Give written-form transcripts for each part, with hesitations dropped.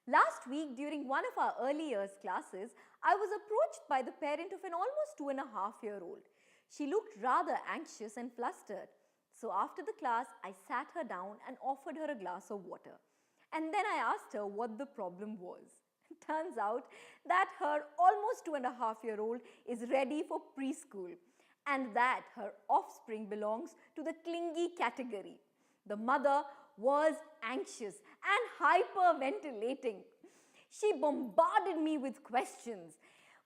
Last week, during one of our early years classes, I was approached by the parent of an almost 2.5-year-old. She looked rather anxious and flustered. So after the class, I sat her down and offered her a glass of water. And then I asked her what the problem was. Turns out that her almost 2.5-year-old is ready for preschool and that her offspring belongs to the clingy category. The mother was anxious and hyperventilating. She bombarded me with questions.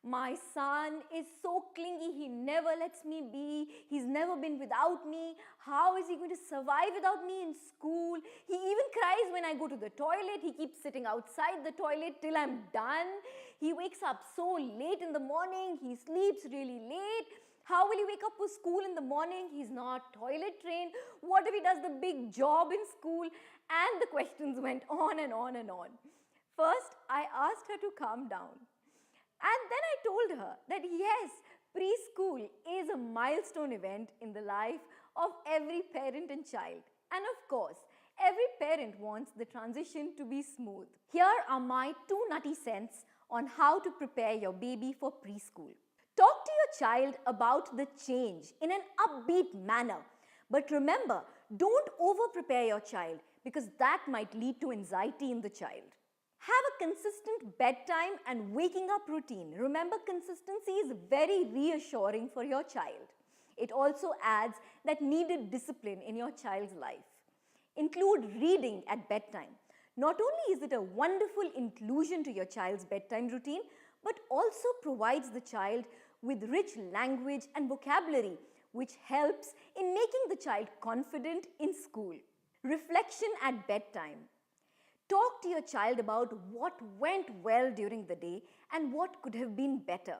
My son is so clingy, he never lets me be, he's never been without me, how is he going to survive without me in school? He even cries when I go to the toilet, he keeps sitting outside the toilet till I'm done. He wakes up so late in the morning, he sleeps really late. How will he wake up for school in the morning? He's not toilet trained. What if he does the big job in school? And the questions went on and on and on. First, I asked her to calm down. And then I told her that yes, preschool is a milestone event in the life of every parent and child. And of course, every parent wants the transition to be smooth. Here are my 2 nutty cents on how to prepare your baby for preschool. Talk to your child about the change in an upbeat manner. But remember, don't over-prepare your child because that might lead to anxiety in the child. Have a consistent bedtime and waking up routine. Remember, consistency is very reassuring for your child. It also adds that needed discipline in your child's life. Include reading at bedtime. Not only is it a wonderful inclusion to your child's bedtime routine, but also provides the child with rich language and vocabulary, which helps in making the child confident in school. Reflection at bedtime. Talk to your child about what went well during the day and what could have been better.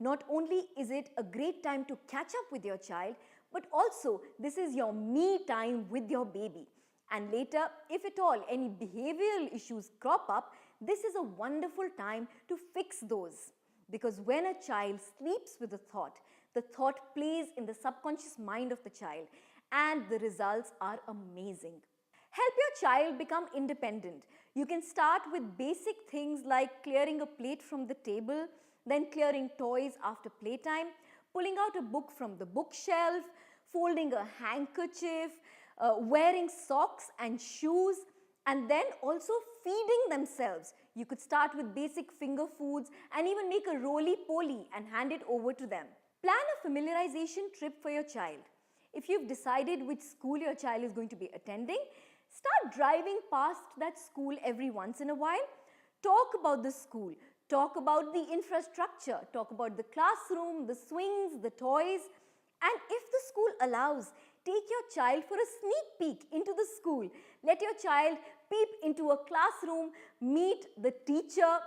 Not only is it a great time to catch up with your child, but also this is your me time with your baby. And later, if at all any behavioral issues crop up, this is a wonderful time to fix those. Because when a child sleeps with a thought, the thought plays in the subconscious mind of the child and the results are amazing. Help your child become independent. You can start with basic things like clearing a plate from the table, then clearing toys after playtime, pulling out a book from the bookshelf, folding a handkerchief, wearing socks and shoes, and then also feeding themselves. You could start with basic finger foods and even make a roly-poly and hand it over to them. Plan a familiarization trip for your child. If you've decided which school your child is going to be attending, start driving past that school every once in a while. Talk about the school. Talk about the infrastructure. Talk about the classroom, the swings, the toys. And if the school allows, take your child for a sneak peek into the school. Let your child peep into a classroom, meet the teacher.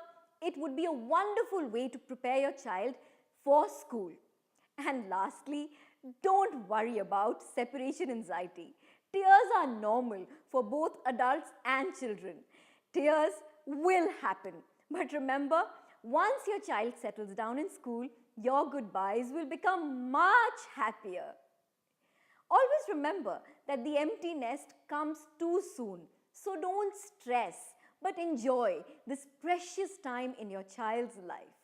It would be a wonderful way to prepare your child for school. And lastly, don't worry about separation anxiety. Tears are normal for both adults and children. Tears will happen. But remember, once your child settles down in school, your goodbyes will become much happier. Always remember that the empty nest comes too soon. So don't stress, but enjoy this precious time in your child's life.